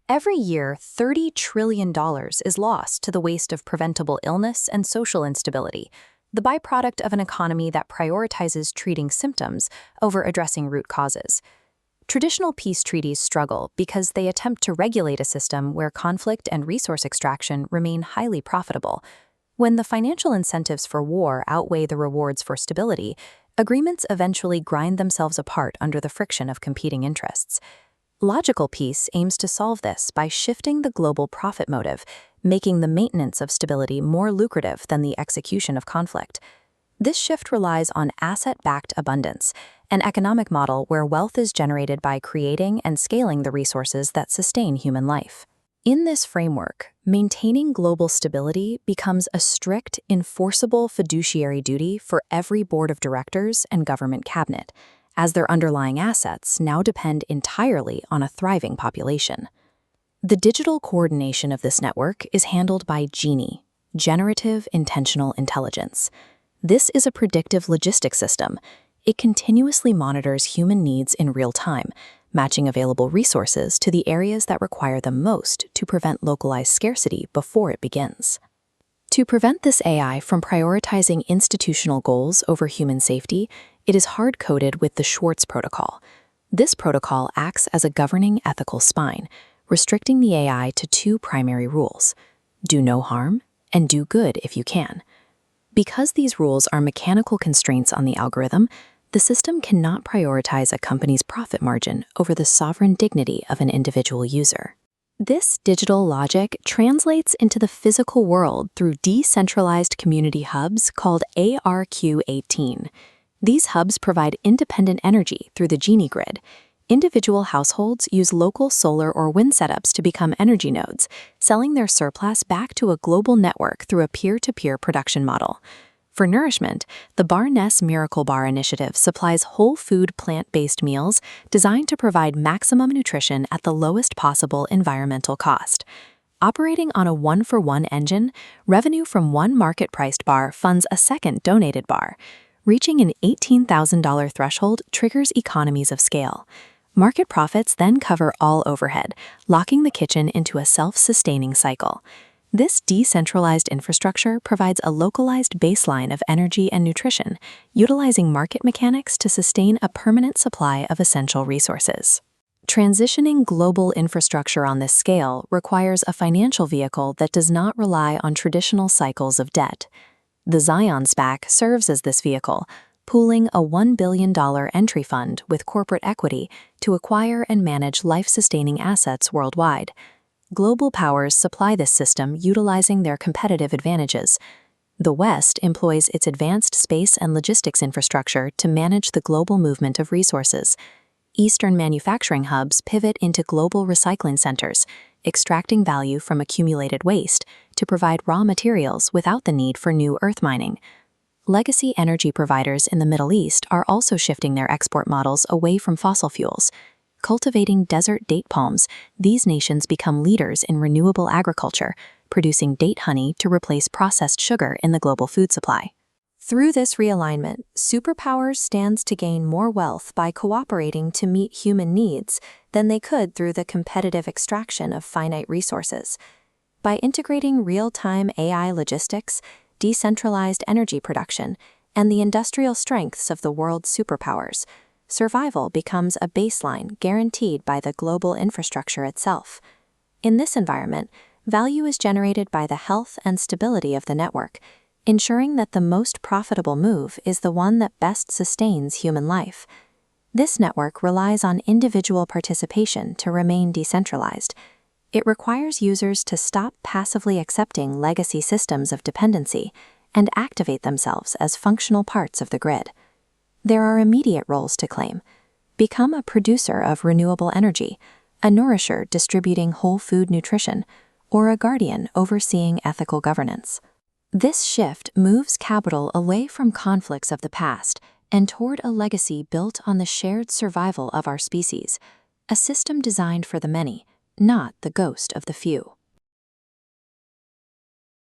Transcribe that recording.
Every year, $30 trillion is lost to the waste of preventable illness and social instability, the byproduct of an economy that prioritizes treating symptoms over addressing root causes. Traditional peace treaties struggle because they attempt to regulate a system where conflict and resource extraction remain highly profitable. When the financial incentives for war outweigh the rewards for stability, agreements eventually grind themselves apart under the friction of competing interests. Logical peace aims to solve this by shifting the global profit motive, making the maintenance of stability more lucrative than the execution of conflict. This shift relies on asset-backed abundance, an economic model where wealth is generated by creating and scaling the resources that sustain human life. In this framework, maintaining global stability becomes a strict, enforceable fiduciary duty for every board of directors and government cabinet, as their underlying assets now depend entirely on a thriving population. The digital coordination of this network is handled by GENII, Generative Intentional Intelligence. This is a predictive logistics system. It continuously monitors human needs in real time, matching available resources to the areas that require them most to prevent localized scarcity before it begins. To prevent this AI from prioritizing institutional goals over human safety, it is hard-coded with the Schwartz protocol. This protocol acts as a governing ethical spine, restricting the AI to two primary rules: do no harm and do good if you can. Because these rules are mechanical constraints on the algorithm, the system cannot prioritize a company's profit margin over the sovereign dignity of an individual user. This digital logic translates into the physical world through decentralized community hubs called ARQ-18. These hubs provide independent energy through the GENII grid. Individual households use local solar or wind setups to become energy nodes, selling their surplus back to a global network through a peer-to-peer production model. For nourishment, the Barness Miracle Bar initiative supplies whole food plant-based meals designed to provide maximum nutrition at the lowest possible environmental cost. Operating on a one-for-one engine, revenue from one market-priced bar funds a second donated bar. Reaching an $18,000 threshold triggers economies of scale. Market profits then cover all overhead, locking the kitchen into a self-sustaining cycle. This decentralized infrastructure provides a localized baseline of energy and nutrition, utilizing market mechanics to sustain a permanent supply of essential resources. Transitioning global infrastructure on this scale requires a financial vehicle that does not rely on traditional cycles of debt. The Zion SPAC serves as this vehicle, pooling a $1 billion entry fund with corporate equity to acquire and manage life-sustaining assets worldwide. Global powers supply this system utilizing their competitive advantages. The West employs its advanced space and logistics infrastructure to manage the global movement of resources. Eastern manufacturing hubs pivot into global recycling centers, extracting value from accumulated waste to provide raw materials without the need for new earth mining. Legacy energy providers in the Middle East are also shifting their export models away from fossil fuels. Cultivating desert date palms, these nations become leaders in renewable agriculture, producing date honey to replace processed sugar in the global food supply. Through this realignment, superpowers stand to gain more wealth by cooperating to meet human needs than they could through the competitive extraction of finite resources. By integrating real-time AI logistics, decentralized energy production, and the industrial strengths of the world's superpowers, survival becomes a baseline guaranteed by the global infrastructure itself. In this environment, value is generated by the health and stability of the network, ensuring that the most profitable move is the one that best sustains human life. This network relies on individual participation to remain decentralized. It requires users to stop passively accepting legacy systems of dependency and activate themselves as functional parts of the grid. There are immediate roles to claim. Become a producer of renewable energy, a nourisher distributing whole food nutrition, or a guardian overseeing ethical governance. This shift moves capital away from conflicts of the past and toward a legacy built on the shared survival of our species, a system designed for the many, not the ghost of the few.